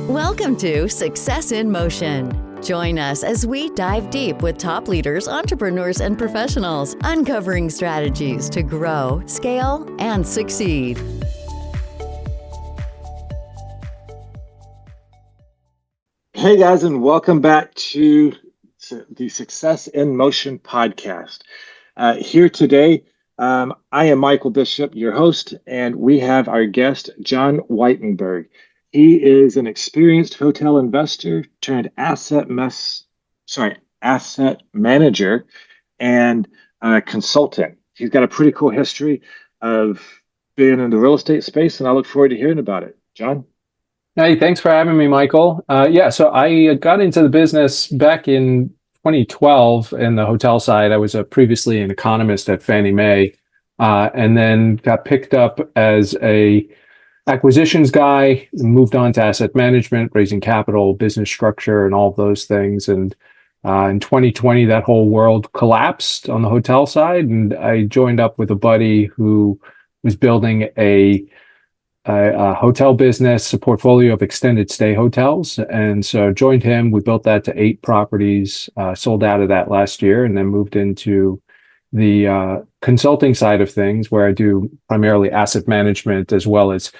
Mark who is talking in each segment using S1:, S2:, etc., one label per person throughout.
S1: Welcome to Success in Motion. Join us as we dive deep with top leaders, entrepreneurs, and professionals, uncovering strategies to grow, scale, and succeed.
S2: Hey guys, and welcome back to the Success in Motion podcast. Here today, I am Michael Bishop, your host, and we have our guest, John Wijtenburg. He is an experienced hotel investor turned asset manager and consultant. He's got a pretty cool history of being in the real estate space, and I look forward to hearing about it. John?
S3: Hey, thanks for having me, Michael. So I got into the business back in 2012 in the hotel side. I was previously an economist at Fannie Mae, and then got picked up as a acquisitions guy, moved on to asset management, raising capital, business structure, and all of those things. And in 2020, that whole world collapsed on the hotel side, and I joined up with a buddy who was building a hotel business, a portfolio of extended stay hotels. And so joined him. We built that to 8 properties, sold out of that last year, and then moved into the consulting side of things, where I do primarily asset management as well as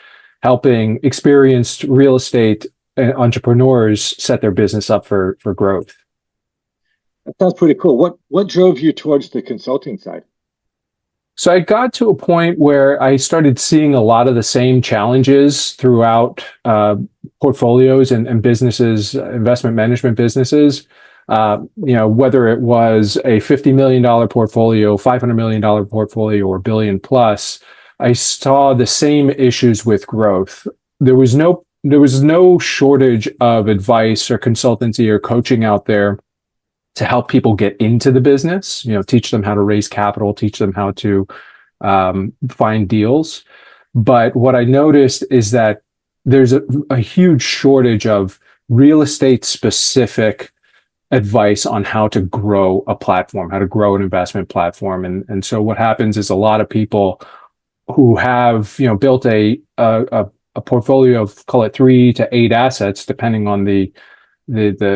S3: helping experienced real estate entrepreneurs set their business up for growth.
S2: That sounds pretty cool. What drove you towards the consulting side?
S3: So I got to a point where I started seeing a lot of the same challenges throughout portfolios and businesses, investment management businesses. Whether it was a $50 million portfolio, $500 million portfolio, or $1 billion plus, I saw the same issues with growth. There was no shortage of advice or consultancy or coaching out there to help people get into the business, teach them how to raise capital, teach them how to find deals. But what I noticed is that there's a huge shortage of real estate specific advice on how to grow a platform, how to grow an investment platform. And so what happens is a lot of people who have, built a portfolio of, call it 3 to 8 assets, depending on the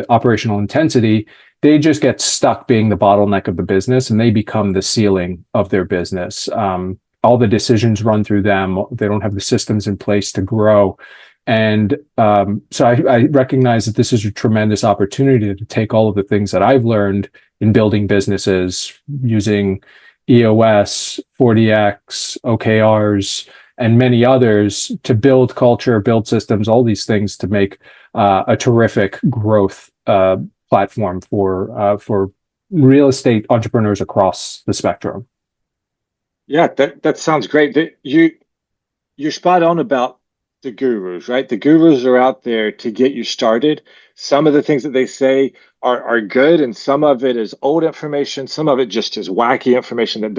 S3: operational intensity, they just get stuck being the bottleneck of the business, and they become the ceiling of their business. All the decisions run through them. They don't have the systems in place to grow. And so I recognize that this is a tremendous opportunity to take all of the things that I've learned in building businesses using EOS, 40X, OKRs, and many others to build culture, build systems, all these things to make a terrific growth platform for real estate entrepreneurs across the spectrum.
S2: Yeah, that sounds great. You're spot on about the gurus, right? The gurus are out there to get you started. Some of the things that they say are good, and some of it is old information. Some of it just is wacky information that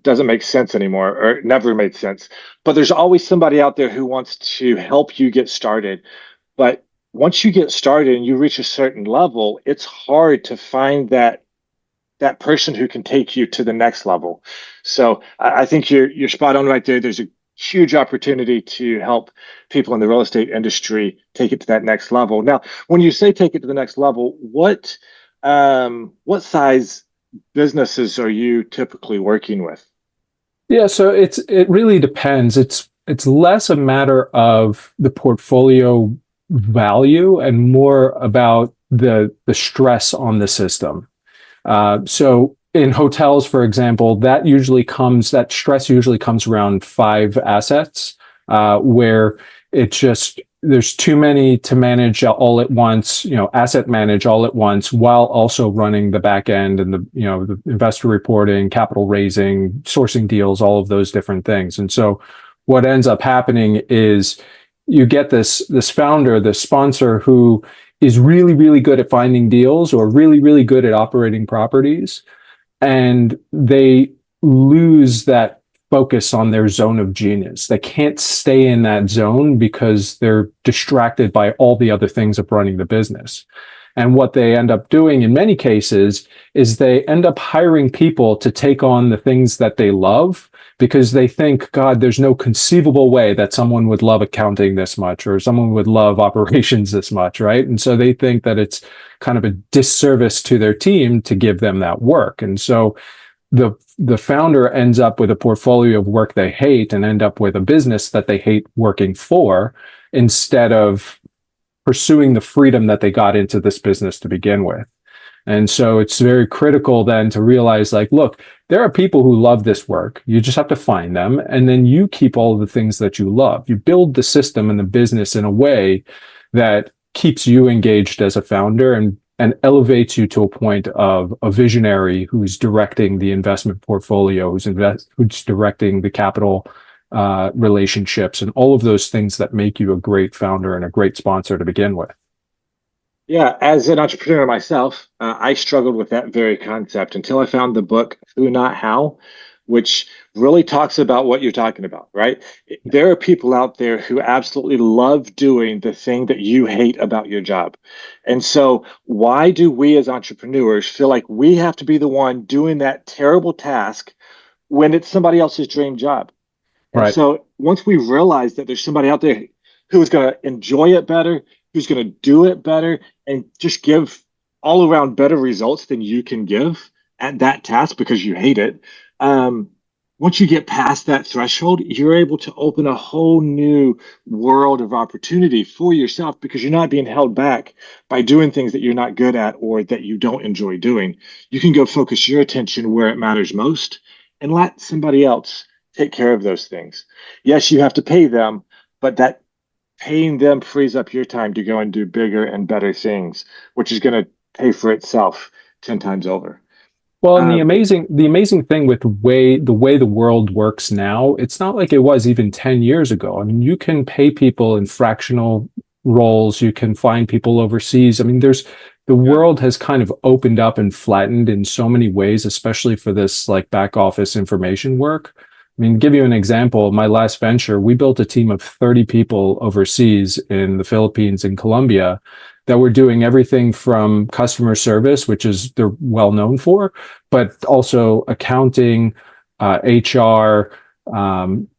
S2: doesn't make sense anymore, or never made sense. But there's always somebody out there who wants to help you get started. But once you get started and you reach a certain level, it's hard to find that person who can take you to the next level. So I think you're spot on right there. There's a huge opportunity to help people in the real estate industry take it to that next level. Now, when you say take it to the next level, what size businesses are you typically working with?
S3: Yeah, so it really depends. It's less a matter of the portfolio value and more about the stress on the system. So in hotels, for example, that stress usually comes around 5 assets, where there's too many to manage all at once, asset manage all at once, while also running the back end and the investor reporting, capital raising, sourcing deals, all of those different things. And so what ends up happening is you get this founder, the sponsor, who is really, really good at finding deals or really, really good at operating properties, and they lose that focus on their zone of genius. They can't stay in that zone because they're distracted by all the other things of running the business. And what they end up doing in many cases is they end up hiring people to take on the things that they love, because they think, God, there's no conceivable way that someone would love accounting this much or someone would love operations this much, right? And so they think that it's kind of a disservice to their team to give them that work. And so the founder ends up with a portfolio of work they hate and end up with a business that they hate working for, instead of pursuing the freedom that they got into this business to begin with. And so it's very critical then to realize, like, look, there are people who love this work. You just have to find them. And then you keep all of the things that you love. You build the system and the business in a way that keeps you engaged as a founder and elevates you to a point of a visionary who's directing the investment portfolio, who's directing the capital relationships, and all of those things that make you a great founder and a great sponsor to begin with.
S2: Yeah, as an entrepreneur myself, I struggled with that very concept until I found the book Who Not How, which really talks about what you're talking about, right? There are people out there who absolutely love doing the thing that you hate about your job. And so why do we as entrepreneurs feel like we have to be the one doing that terrible task when it's somebody else's dream job? And
S3: Right.
S2: so once we realize that there's somebody out there who is going to enjoy it better, who's going to do it better, and just give all around better results than you can give at that task because you hate it. Once you get past that threshold, you're able to open a whole new world of opportunity for yourself because you're not being held back by doing things that you're not good at or that you don't enjoy doing. You can go focus your attention where it matters most and let somebody else take care of those things. Yes, you have to pay them, but that paying them frees up your time to go and do bigger and better things, which is going to pay for itself 10 times over.
S3: Well, and the amazing thing with the way the world works now, it's not like it was even 10 years ago. I mean, you can pay people in fractional roles, you can find people overseas. I mean, the world has kind of opened up and flattened in so many ways, especially for this like back office information work. I mean, to give you an example, my last venture, we built a team of 30 people overseas in the Philippines and Colombia that were doing everything from customer service, which is they're well known for, but also accounting, HR,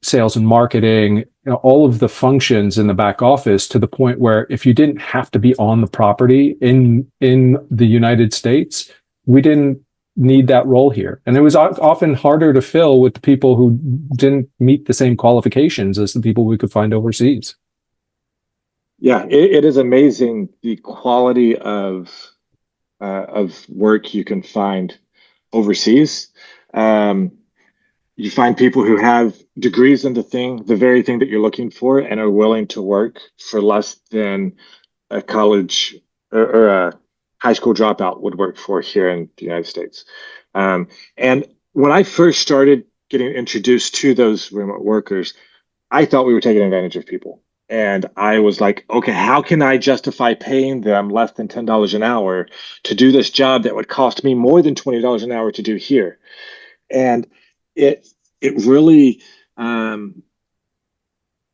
S3: sales and marketing, you know, all of the functions in the back office, to the point where if you didn't have to be on the property in the United States, we didn't need that role here. And it was often harder to fill with the people who didn't meet the same qualifications as the people we could find overseas.
S2: Yeah, it is amazing the quality of work you can find overseas. You find people who have degrees in the very thing that you're looking for, and are willing to work for less than a college or a high school dropout would work for here in the United States. And when I first started getting introduced to those remote workers, I thought we were taking advantage of people. And I was like, okay, how can I justify paying them less than $10 an hour to do this job that would cost me more than $20 an hour to do here? And it really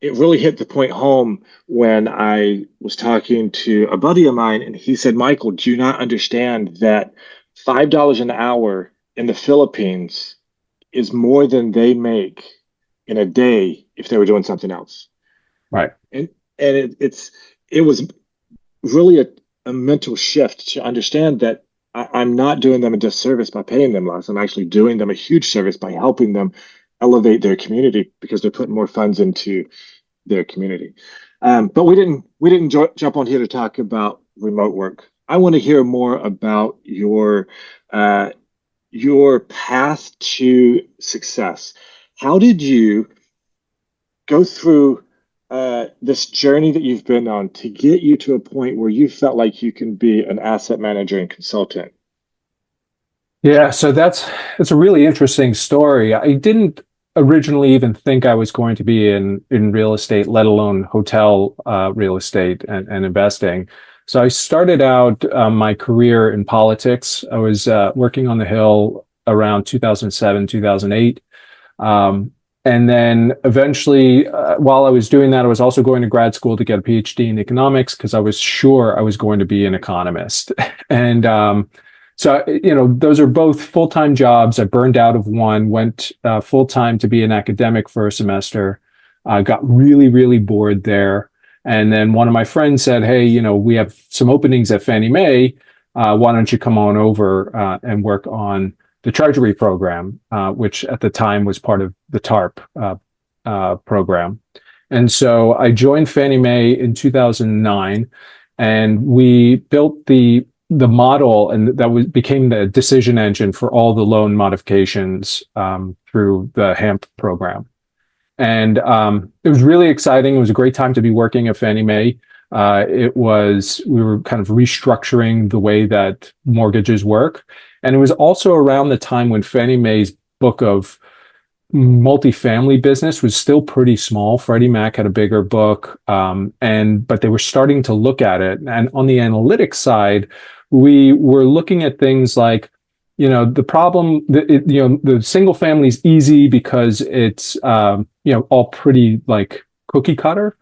S2: hit the point home when I was talking to a buddy of mine, and he said, Michael, do you not understand that $5 an hour in the Philippines is more than they make in a day if they were doing something else?
S3: Right.
S2: And it was really a mental shift to understand that I'm not doing them a disservice by paying them less. I'm actually doing them a huge service by helping them elevate their community because they're putting more funds into their community. But we didn't jump on here to talk about remote work. I want to hear more about your path to success. How did you go through this journey that you've been on to get you to a point where you felt like you can be an asset manager and consultant?
S3: Yeah, so that's a really interesting story. I didn't originally even think I was going to be in real estate, let alone hotel real estate and investing. So I started out my career in politics. I was working on the Hill around 2007, 2008. And then eventually, while I was doing that, I was also going to grad school to get a PhD in economics because I was sure I was going to be an economist. And So, those are both full-time jobs. I burned out of one, went full-time to be an academic for a semester, got really, really bored there. And then one of my friends said, hey, we have some openings at Fannie Mae. Why don't you come on over and work on the Treasury program, which at the time was part of the TARP program. And so I joined Fannie Mae in 2009, and we built the model, and that became the decision engine for all the loan modifications through the HAMP program. And it was really exciting. It was a great time to be working at Fannie Mae. We were kind of restructuring the way that mortgages work. And it was also around the time when Fannie Mae's book of multifamily business was still pretty small. Freddie Mac had a bigger book, but they were starting to look at it. And on the analytics side, we were looking at things like, the problem, the single family is easy because it's, all pretty like cookie cutter.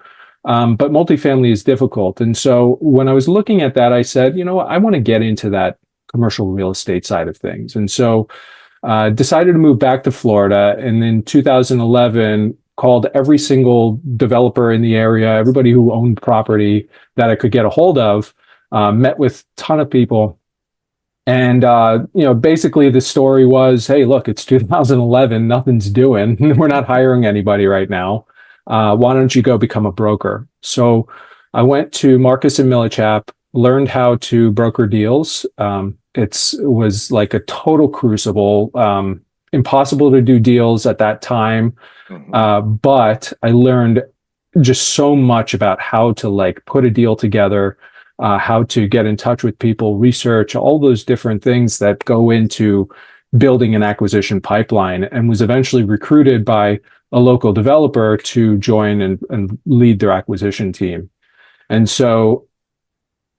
S3: But multifamily is difficult. And so when I was looking at that, I said, I want to get into that commercial real estate side of things. And so decided to move back to Florida. And in 2011, called every single developer in the area, everybody who owned property that I could get a hold of, met with a ton of people. And, basically the story was, hey, look, it's 2011, nothing's doing. We're not hiring anybody right now. Why don't you go become a broker? So I went to Marcus and Millichap, learned how to broker deals. It was like a total crucible, impossible to do deals at that time. But I learned just so much about how to put a deal together, how to get in touch with people, research, all those different things that go into building an acquisition pipeline, and was eventually recruited by a local developer to join and lead their acquisition team. And so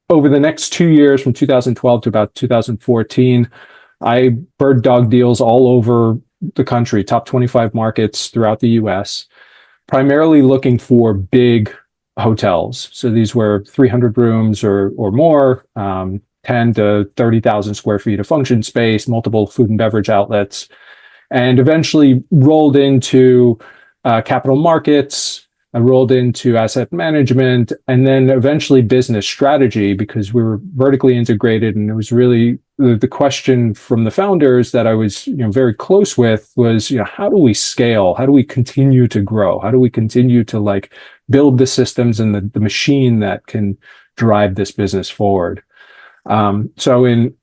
S3: over the next 2 years, from 2012 to about 2014, I bird dog deals all over the country, top 25 markets throughout the US, primarily looking for big hotels. So these were 300 rooms or more, 10 to 30,000 square feet of function space, multiple food and beverage outlets, and eventually rolled into capital markets. I rolled into asset management, and then eventually business strategy, because we were vertically integrated. And it was really the question from the founders that I was very close with was, how do we scale? How do we continue to grow? How do we continue to build the systems and the machine that can drive this business forward? So in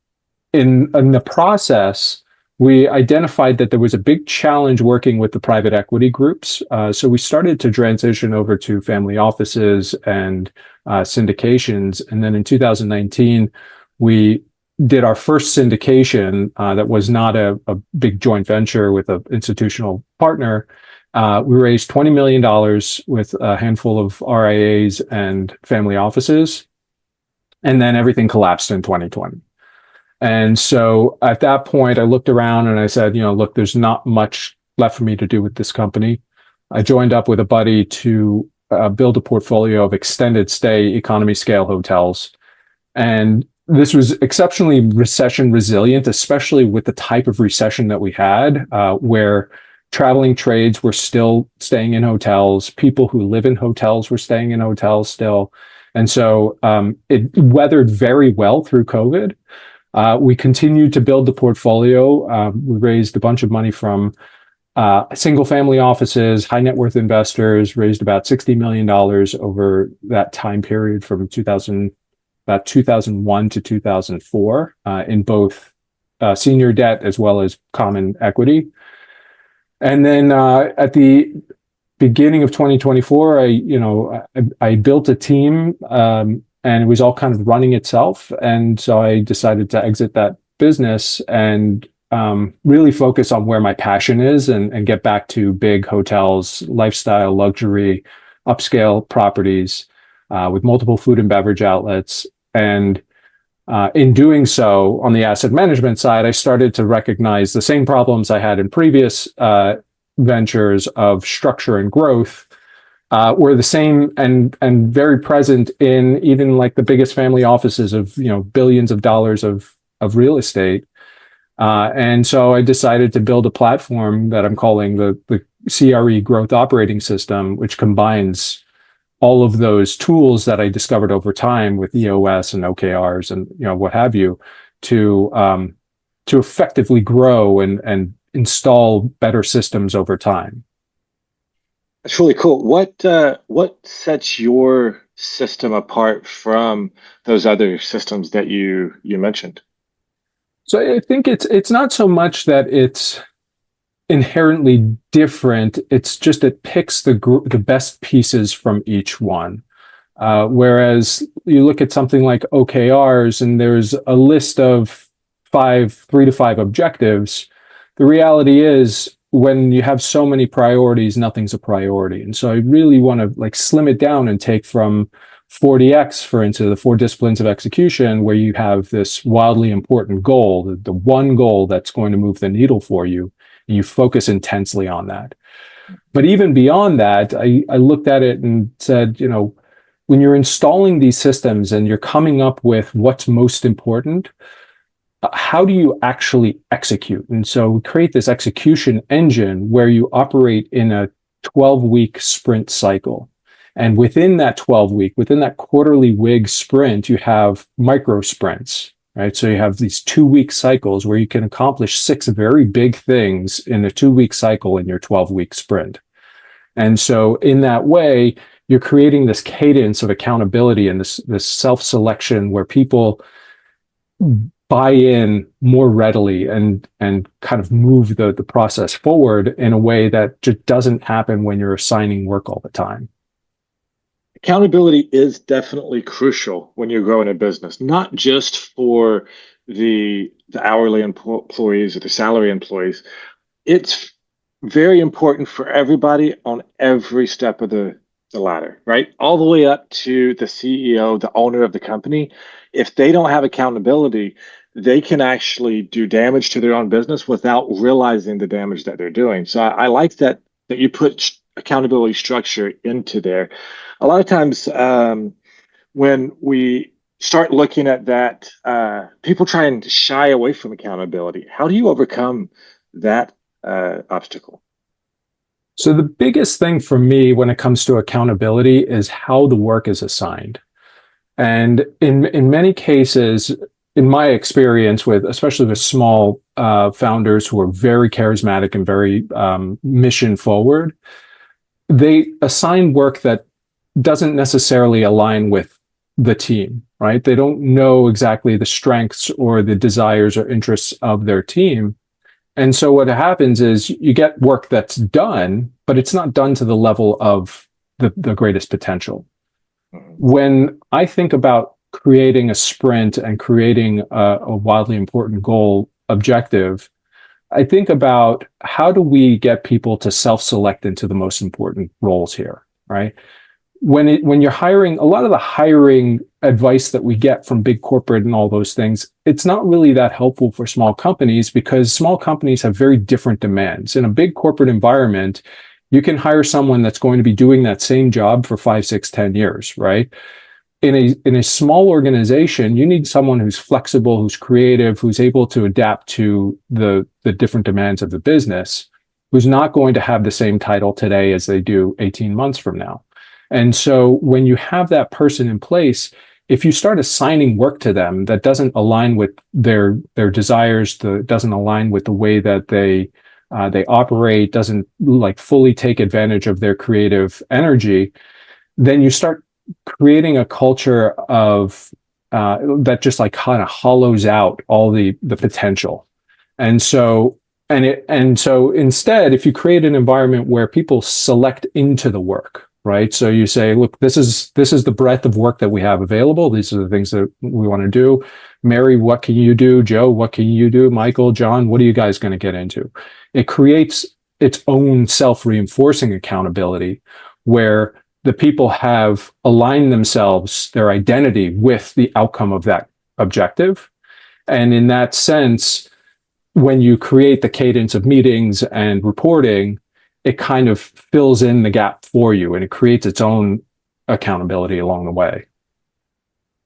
S3: the process, we identified that there was a big challenge working with the private equity groups. So we started to transition over to family offices and syndications. And then in 2019, we did our first syndication that was not a big joint venture with an institutional partner. We raised $20 million with a handful of RIAs and family offices. And then everything collapsed in 2020. And so at that point, I looked around and I said, look, there's not much left for me to do with this company. I joined up with a buddy to build a portfolio of extended stay economy scale hotels. And this was exceptionally recession resilient, especially with the type of recession that we had, where traveling trades were still staying in hotels. People who live in hotels were staying in hotels still. And so it weathered very well through COVID. We continued to build the portfolio. We raised a bunch of money from single family offices, high net worth investors, raised about $60 million over that time period from 2001 to 2004 in both senior debt as well as common equity. And then at the beginning of 2024, I built a team, and it was all kind of running itself. And so I decided to exit that business and really focus on where my passion is and get back to big hotels, lifestyle, luxury, upscale properties with multiple food and beverage outlets. And in doing so, on the asset management side, I started to recognize the same problems I had in previous ventures of structure and growth were the same and very present in even the biggest family offices of billions of dollars of of real estate. And so I decided to build a platform that I'm calling the CRE Growth Operating System, which combines all of those tools that I discovered over time with EOS and OKRs and what have you to effectively grow and install better systems over time.
S2: That's really cool. What sets your system apart from those other systems that you mentioned?
S3: So I think it's not so much that it's inherently different. It's just it picks the best pieces from each one. Whereas you look at something like OKRs and there's a list of 3 to 5 objectives. The reality is when you have so many priorities, nothing's a priority. And so I really want to like slim it down and take from 40X, for instance, the 4 disciplines of execution, where you have this wildly important goal, the one goal that's going to move the needle for you, and you focus intensely on that. But even beyond that, I looked at it and said, when you're installing these systems and you're coming up with what's most important, how do you actually execute? And so we create this execution engine where you operate in a 12-week sprint cycle. And within that 12-week, within that quarterly WIG sprint, you have micro sprints, right? So you have these 2-week cycles where you can accomplish 6 very big things in a 2-week cycle in your 12-week sprint. And so in that way, you're creating this cadence of accountability and this self-selection where people buy in more readily and kind of move the process forward in a way that just doesn't happen when you're assigning work all the time.
S2: Accountability is definitely crucial when you're growing a business, not just for the hourly employees or the salary employees. It's very important for everybody on every step of the ladder, right? All the way up to the CEO, the owner of the company. If they don't have accountability, they can actually do damage to their own business without realizing the damage that they're doing. So I like that you put accountability structure into there. A lot of times when we start looking at that, people try and shy away from accountability. How do you overcome that obstacle?
S3: So the biggest thing for me when it comes to accountability is how the work is assigned. And in many cases, in my experience with, especially with small founders who are very charismatic and very mission forward, they assign work that doesn't necessarily align with the team, right? They don't know exactly the strengths or the desires or interests of their team. And so what happens is you get work that's done, but it's not done to the level of the greatest potential. When I think about creating a sprint and creating a wildly important goal objective, I think about how do we get people to self-select into the most important roles here, right? When you're hiring, a lot of the hiring advice that we get from big corporate and all those things, it's not really that helpful for small companies because small companies have very different demands. In a big corporate environment, you can hire someone that's going to be doing that same job for 5, 6, 10 years, right? In a small organization, you need someone who's flexible, who's creative, who's able to adapt to the different demands of the business, who's not going to have the same title today as they do 18 months from now. And so when you have that person in place, if you start assigning work to them that doesn't align with their desires, doesn't align with the way that they operate, doesn't like fully take advantage of their creative energy, then you start creating a culture of that just like kind of hollows out all the potential. And so instead, if you create an environment where people select into the work, right? So you say, look, this is the breadth of work that we have available. These are the things that we want to do. Mary, what can you do? Joe, what can you do? Michael, John, what are you guys going to get into? It creates its own self-reinforcing accountability where the people have aligned themselves, their identity with the outcome of that objective. And in that sense, when you create the cadence of meetings and reporting, it kind of fills in the gap for you and it creates its own accountability along the way.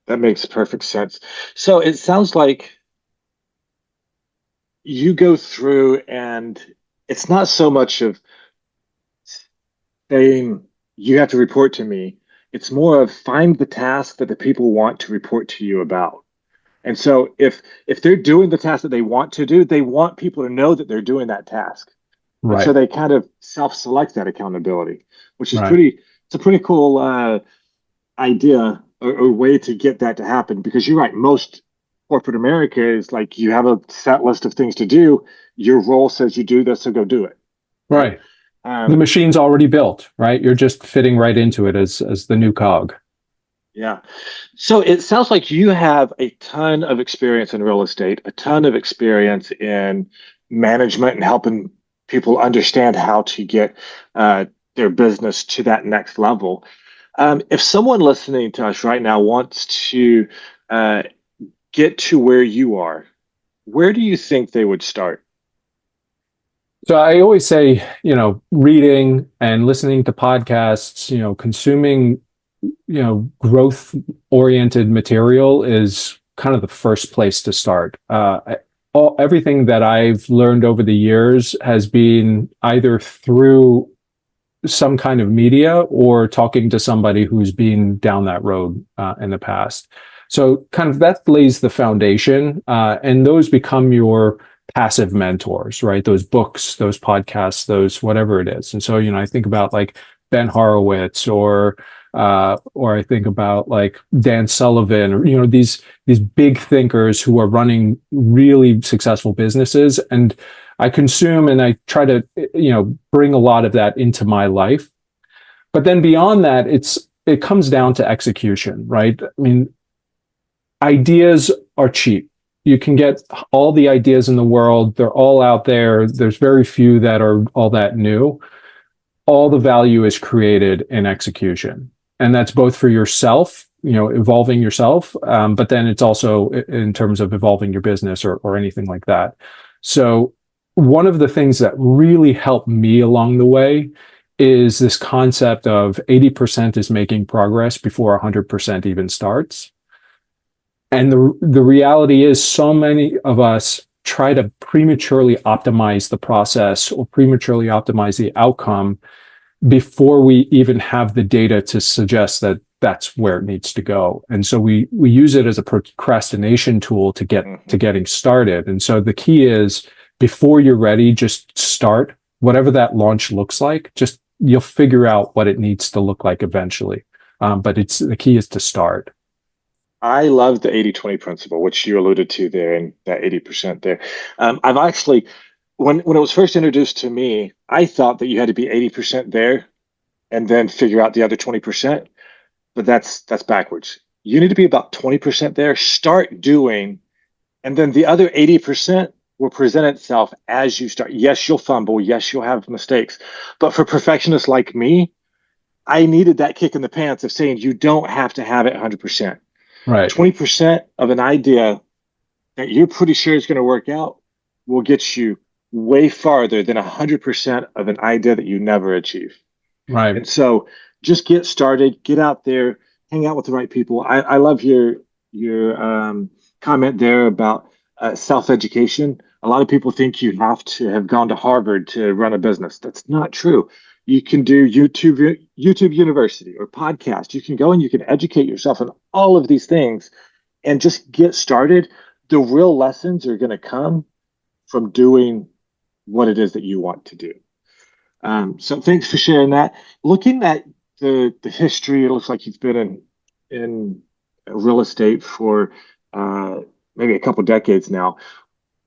S2: That makes perfect sense. So it sounds like you go through, and it's not so much of saying you have to report to me. It's more of find the task that the people want to report to you about. And so if they're doing the task that they want to do, they want people to know that they're doing that task. And so
S3: Right.
S2: they kind of self-select that accountability, which is
S3: Right.
S2: it's a pretty cool idea or way to get that to happen. Because you're right, most corporate America is like you have a set list of things to do. Your role says you do this, so go do it. Right.
S3: Right. The
S2: Um,
S3: machine's already built, right? You're just fitting right into it as the new cog.
S2: yeah. So it sounds like you have a ton of experience in real estate, a ton of experience in management and helping people understand how to get uh, their business to that next level. If someone listening to us right now wants to uh, get to where you are, where do you think they would start?
S3: So I always say, reading and listening to podcasts, consuming, growth oriented material is kind of the first place to start. Everything that I've learned over the years has been either through some kind of media or talking to somebody who's been down that road in the past. So kind of that lays the foundation, and those become your passive mentors, right? Those books, those podcasts, those whatever it is. And so, I think about like Ben Horowitz or I think about like Dan Sullivan, or these big thinkers who are running really successful businesses. And I consume and I try to, bring a lot of that into my life. But then beyond that, it comes down to execution, right? I mean, ideas are cheap. You can get all the ideas in the world. They're all out there. There's very few that are all that new. All the value is created in execution. And that's both for yourself, evolving yourself, but then it's also in terms of evolving your business or anything like that. So one of the things that really helped me along the way is this concept of 80% is making progress before 100% even starts. And the reality is so many of us try to prematurely optimize the process or prematurely optimize the outcome before we even have the data to suggest that that's where it needs to go. And so we use it as a procrastination tool to get to getting started. And so the key is before you're ready, just start whatever that launch looks like. Just you'll figure out what it needs to look like eventually. But the key is to start.
S2: I love the 80-20 principle, which you alluded to there, and that 80% there. I've actually, when it was first introduced to me, I thought that you had to be 80% there and then figure out the other 20%. But that's backwards. You need to be about 20% there, start doing, and then the other 80% will present itself as you start. Yes, you'll fumble. Yes, you'll have mistakes. But for perfectionists like me, I needed that kick in the pants of saying you don't have to have it 100%.
S3: Right.
S2: 20% of an idea that you're pretty sure is going to work out will get you way farther than 100% of an idea that you never achieve.
S3: Right.
S2: And so just get started, get out there, hang out with the right people. I love your comment there about self-education. A lot of people think you have to have gone to Harvard to run a business. That's not true. You can do YouTube University or podcast. You can go and you can educate yourself on all of these things and just get started. The real lessons are going to come from doing what it is that you want to do. So thanks for sharing that. Looking at the history, it looks like you've been in real estate for maybe a couple decades now.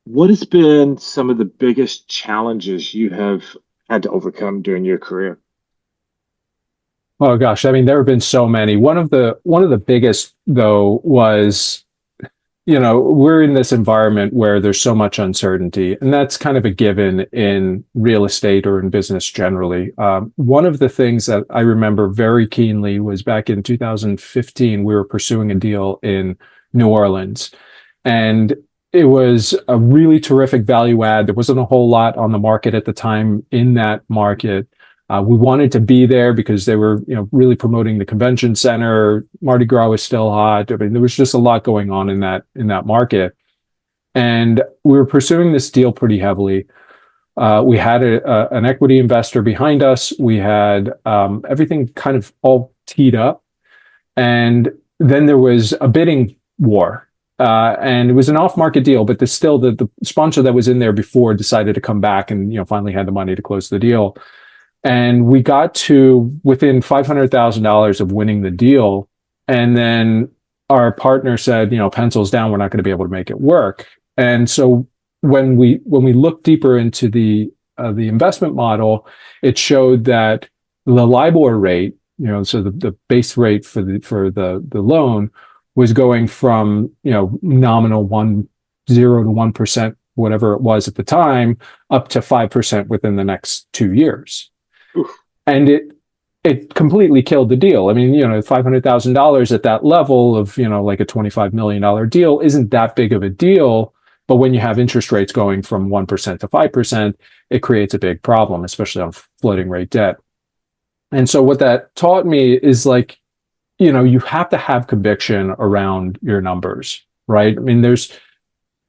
S2: What has been some of the biggest challenges you have had to overcome during your career?
S3: Oh gosh, I mean, there have been so many. One of the biggest though was, we're in this environment where there's so much uncertainty, and that's kind of a given in real estate or in business generally. One of the things that I remember very keenly was back in 2015, we were pursuing a deal in New Orleans, and it was a really terrific value add. There wasn't a whole lot on the market at the time in that market. We wanted to be there because they were, really promoting the convention center. Mardi Gras was still hot. I mean, there was just a lot going on in that market. And we were pursuing this deal pretty heavily. We had an equity investor behind us. We had everything kind of all teed up. And then there was a bidding war. And it was an off-market deal, but still the sponsor that was in there before decided to come back and finally had the money to close the deal. And we got to within $500,000 of winning the deal. And then our partner said, pencils down, we're not going to be able to make it work. And so when we looked deeper into the investment model, it showed that the LIBOR rate, so the base rate for the loan was going from nominal 0 to 1%, whatever it was at the time, up to 5% within the next 2 years.
S2: Oof.
S3: And it completely killed the deal. I mean, $500,000 at that level of like a $25 million deal isn't that big of a deal. But when you have interest rates going from 1% to 5%, it creates a big problem, especially on floating rate debt. And so what that taught me is you have to have conviction around your numbers, right? I mean,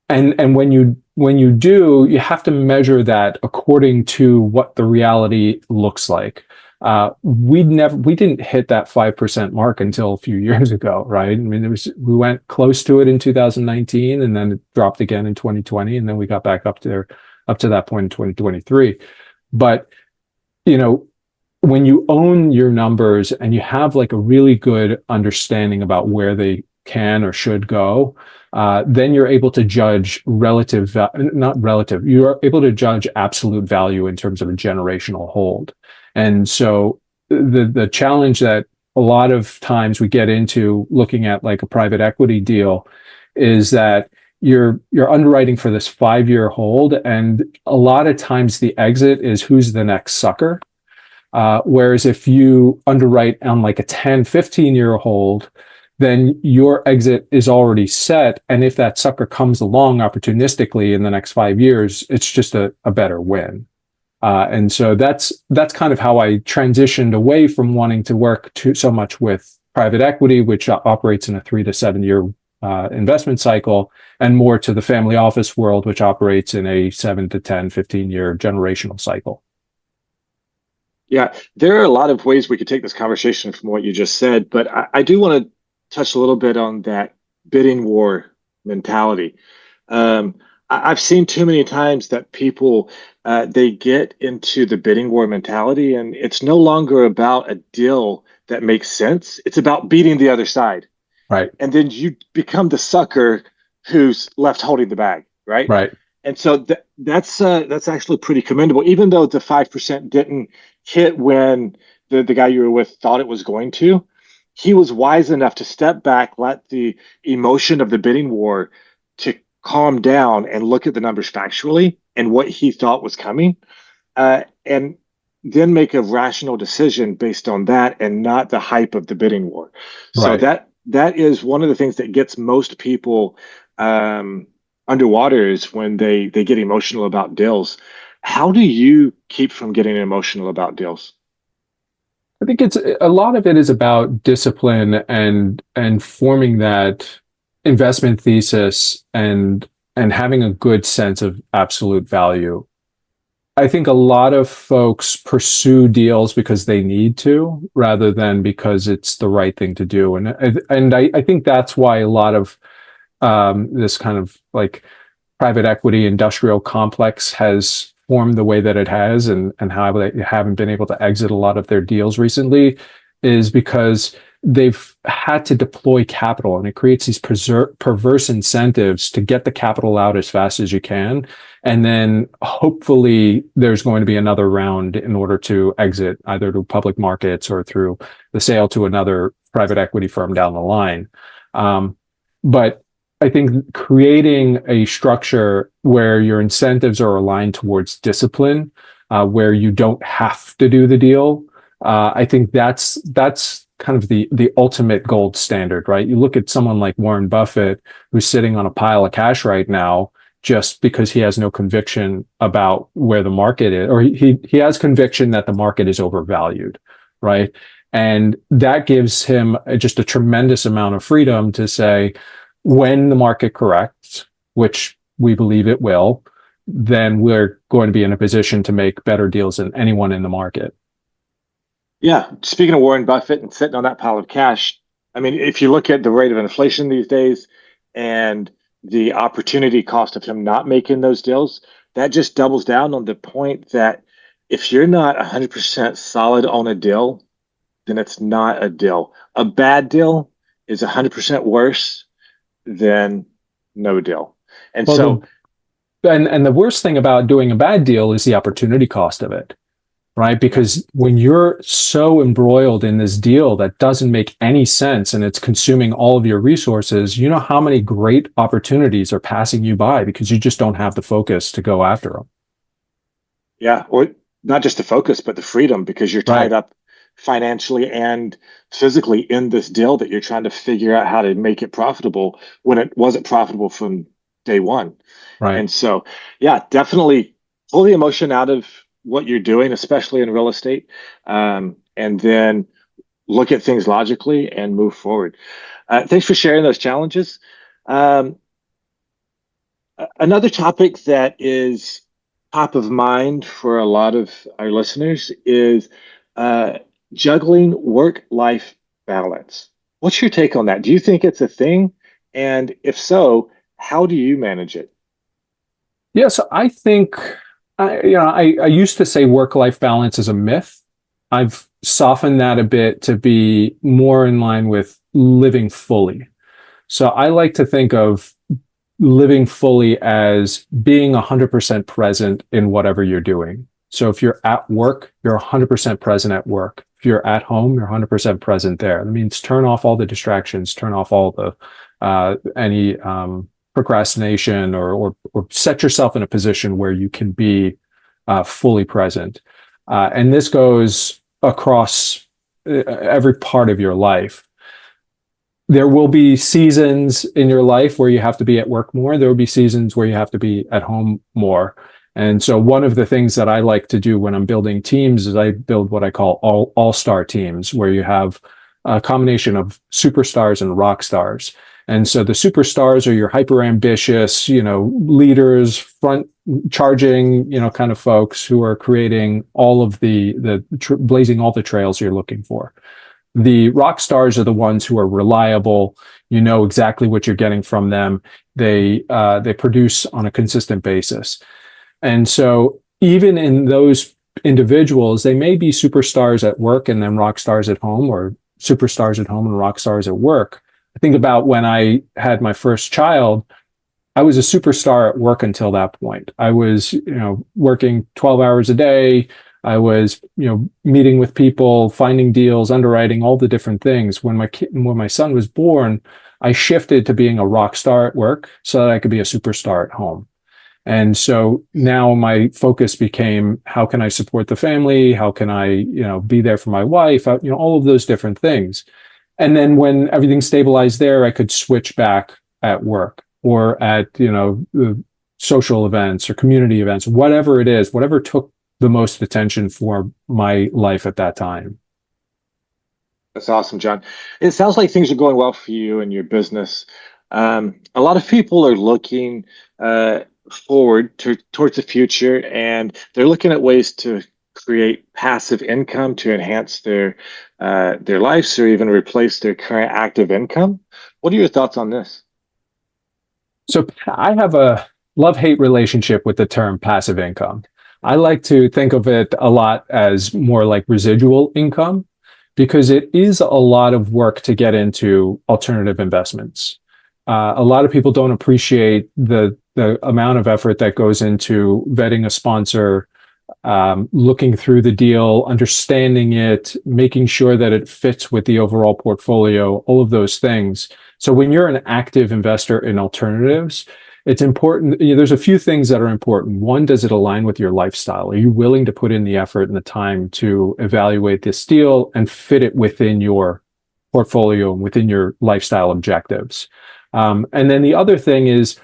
S3: and when you do, you have to measure that according to what the reality looks like. We didn't hit that 5% mark until a few years ago, right? I mean, we went close to it in 2019, and then it dropped again in 2020, and then we got back up to that point in 2023. But when you own your numbers and you have a really good understanding about where they can or should go, then you're able to judge you're able to judge absolute value in terms of a generational hold. And so the challenge that a lot of times we get into looking at a private equity deal is that you're underwriting for this 5-year hold, and a lot of times the exit is who's the next sucker. Whereas if you underwrite on a 10, 15-year hold, then your exit is already set. And if that sucker comes along opportunistically in the next 5 years, it's just a better win. And so that's kind of how I transitioned away from wanting to work so much with private equity, which operates in a 3 to 7 year investment cycle, and more to the family office world, which operates in a 7 to 10, 15-year generational cycle.
S2: Yeah, there are a lot of ways we could take this conversation from what you just said, but I do want to touch a little bit on that bidding war mentality. I've seen too many times that people, they get into the bidding war mentality, and it's no longer about a deal that makes sense. It's about beating the other side.
S3: Right.
S2: And then you become the sucker who's left holding the bag, right?
S3: Right.
S2: And so that's actually pretty commendable, even though the 5% didn't hit when the guy you were with thought it was going to. He was wise enough to step back, let the emotion of the bidding war to calm down and look at the numbers factually and what he thought was coming, and then make a rational decision based on that and not the hype of the bidding war. So
S3: Right.
S2: that is one of the things that gets most people underwater, is when they get emotional about deals. How do you keep from getting emotional about deals?
S3: I think it's a lot of it is about discipline and forming that investment thesis and having a good sense of absolute value. I think a lot of folks pursue deals because they need to, rather than because it's the right thing to do. And I think that's why a lot of this kind of private equity industrial complex has formed the way that it has, and how they haven't been able to exit a lot of their deals recently, is because they've had to deploy capital, and it creates these perverse incentives to get the capital out as fast as you can. And then hopefully there's going to be another round in order to exit, either to public markets or through the sale to another private equity firm down the line. But I think creating a structure where your incentives are aligned towards discipline, where you don't have to do the deal, I think that's kind of the ultimate gold standard, right? You look at someone like Warren Buffett, who's sitting on a pile of cash right now just because he has no conviction about where the market is, or he has conviction that the market is overvalued, right? And that gives him just a tremendous amount of freedom to say, when the market corrects, which we believe it will, then we're going to be in a position to make better deals than anyone in the market.
S2: Yeah. Speaking of Warren Buffett and sitting on that pile of cash, I mean, if you look at the rate of inflation these days and the opportunity cost of him not making those deals, that just doubles down on the point that if you're not 100% solid on a deal, then it's not a deal. A bad deal is 100% worse than no deal. And
S3: Well,
S2: so,
S3: and the worst thing about doing a bad deal is the opportunity cost of it, right? Because when you're so embroiled in this deal that doesn't make any sense and it's consuming all of your resources, you know how many great opportunities are passing you by because you just don't have the focus to go after them.
S2: yeah, or not just the focus, but the freedom because you're tied
S3: Right.
S2: up financially and physically in this deal that you're trying to figure out how to make it profitable when it wasn't profitable from day one.
S3: Right.
S2: And so, yeah, definitely pull the emotion out of what you're doing, especially in real estate, and then look at things logically and move forward. Thanks for sharing those challenges. Um, Another topic that is top of mind for a lot of our listeners is uh, juggling work-life balance. What's your take on that? Do you think it's a thing? And if so, how do you manage it?
S3: Yes, I think, I used to say work-life balance is a myth. I've softened that a bit to be more in line with living fully. So I like to think of living fully as being 100% present in whatever you're doing. So if you're at work, you're 100% present at work. If you're at home, you're 100% present there. That means turn off all the distractions, turn off all the any procrastination, or set yourself in a position where you can be fully present. And this goes across every part of your life. There will be seasons in your life where you have to be at work more. There will be seasons where you have to be at home more. And so one of the things that I like to do when I'm building teams is I build what I call all-star teams, where you have a combination of superstars and rock stars. And so the superstars are your hyper ambitious, leaders, front charging, kind of folks who are creating all of blazing all the trails you're looking for. The rock stars are the ones who are reliable. You know exactly what you're getting from them. They produce on a consistent basis. And so even in those individuals, they may be superstars at work and then rock stars at home, or superstars at home and rock stars at work. I think about when I had my first child, I was a superstar at work until that point. I was, working 12 hours a day. I was, meeting with people, finding deals, underwriting, all the different things. When my son was born, I shifted to being a rock star at work so that I could be a superstar at home. And so now my focus became, how can I support the family? How can I, be there for my wife? All of those different things. And then when everything stabilized there, I could switch back at work or at, social events or community events, whatever it is, whatever took the most attention for my life at that time.
S2: That's awesome, John. It sounds like things are going well for you and your business. A lot of people are looking forward towards the future, and they're looking at ways to create passive income to enhance their lives or even replace their current active income. What are your thoughts on this?
S3: So I have a love-hate relationship with the term passive income. I like to think of it a lot as more like residual income, because it is a lot of work to get into alternative investments. A lot of people don't appreciate the amount of effort that goes into vetting a sponsor, looking through the deal, understanding it, making sure that it fits with the overall portfolio, all of those things. So when you're an active investor in alternatives, it's important. There's a few things that are important. One, does it align with your lifestyle? Are you willing to put in the effort and the time to evaluate this deal and fit it within your portfolio and within your lifestyle objectives? And then the other thing is,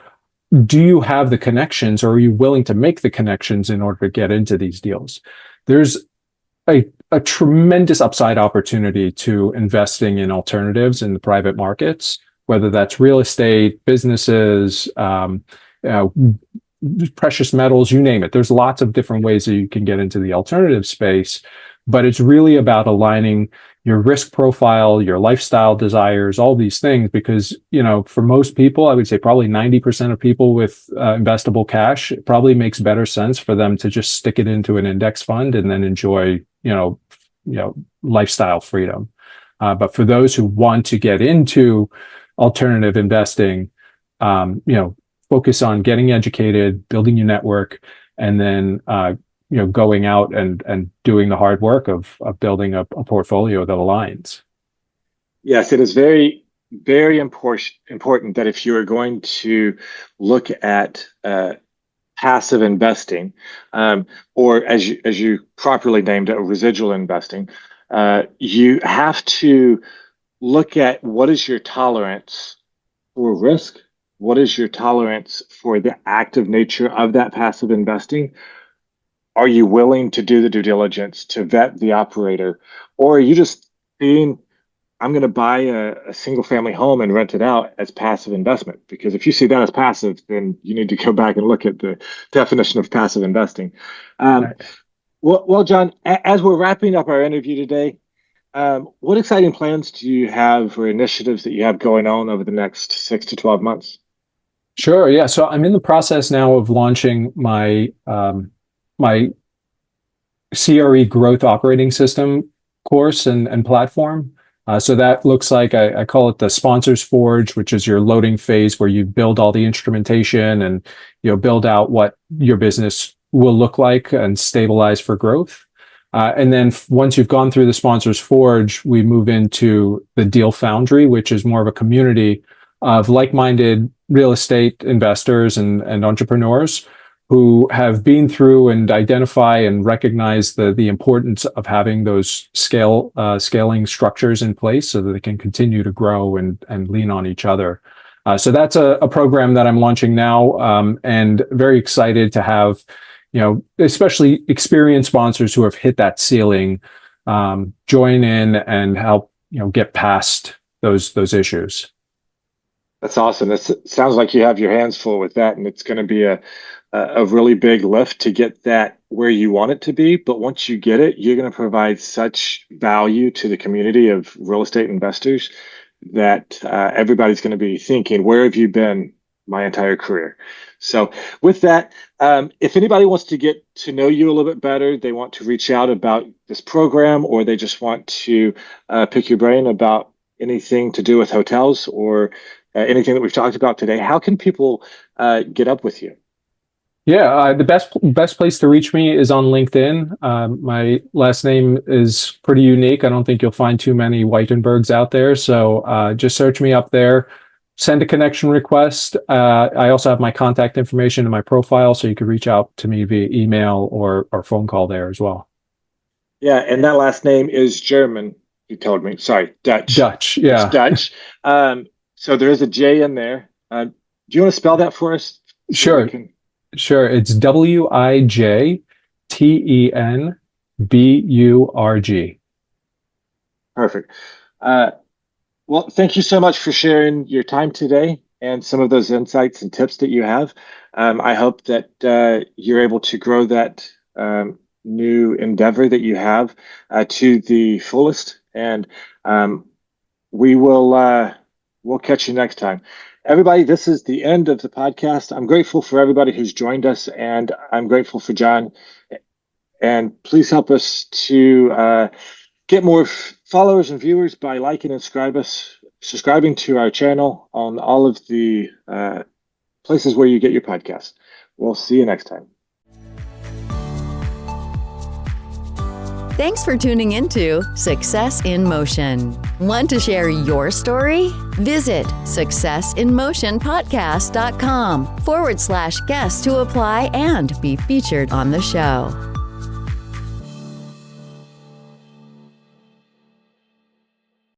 S3: do you have the connections, or are you willing to make the connections in order to get into these deals? There's a tremendous upside opportunity to investing in alternatives in the private markets, whether that's real estate, businesses, precious metals, you name it. There's lots of different ways that you can get into the alternative space, but it's really about aligning your risk profile, your lifestyle desires, all these things, because, for most people, I would say probably 90% of people with investable cash, it probably makes better sense for them to just stick it into an index fund and then enjoy, lifestyle freedom. But for those who want to get into alternative investing, focus on getting educated, building your network, and then going out and doing the hard work of building a portfolio that aligns.
S2: Yes, it is very, very important that if you are going to look at passive investing, or as you properly named it, residual investing, you have to look at what is your tolerance for risk, what is your tolerance for the active nature of that passive investing. Are you willing to do the due diligence to vet the operator, or are you just seeing, I'm going to buy a single family home and rent it out as passive investment? Because if you see that as passive, then you need to go back and look at the definition of passive investing. Well, John, as we're wrapping up our interview today, what exciting plans do you have or initiatives that you have going on over the next 6 to 12 months?
S3: Sure. Yeah. So I'm in the process now of launching my CRE growth operating system course and platform. So that looks like, I call it the Sponsors Forge, which is your loading phase where you build all the instrumentation and build out what your business will look like and stabilize for growth. And then once you've gone through the Sponsors Forge, we move into the Deal Foundry, which is more of a community of like-minded real estate investors and entrepreneurs who have been through and identify and recognize the importance of having those scaling structures in place so that they can continue to grow and lean on each other. So that's a program that I'm launching now, and very excited to have, especially experienced sponsors who have hit that ceiling, join in and help, get past those issues.
S2: That's awesome. That sounds like you have your hands full with that, and it's going to be a really big lift to get that where you want it to be. But once you get it, you're going to provide such value to the community of real estate investors that everybody's going to be thinking, where have you been my entire career? So with that, if anybody wants to get to know you a little bit better, they want to reach out about this program, or they just want to pick your brain about anything to do with hotels or anything that we've talked about today, how can people get up with you?
S3: Yeah, the best place to reach me is on LinkedIn. My last name is pretty unique. I don't think you'll find too many Wijtenburgs out there. So just search me up there, send a connection request. I also have my contact information in my profile, so you can reach out to me via email or phone call there as well. Yeah,
S2: and that last name is German, you told me. Sorry, Dutch.
S3: Dutch, yeah.
S2: It's Dutch. So there is a J in there. Do you want to spell that for us?
S3: Sure. Sure. It's Wijtenburg.
S2: Perfect. Well, thank you so much for sharing your time today and some of those insights and tips that you have. I hope that you're able to grow that new endeavor that you have to the fullest. And we'll catch you next time. Everybody, this is the end of the podcast. I'm grateful for everybody who's joined us, and I'm grateful for John. And please help us to get more followers and viewers by liking and subscribing to our channel on all of the places where you get your podcasts. We'll see you next time.
S1: Thanks for tuning into Success in Motion. Want to share your story? Visit successinmotionpodcast.com/guest to apply and be featured on the show.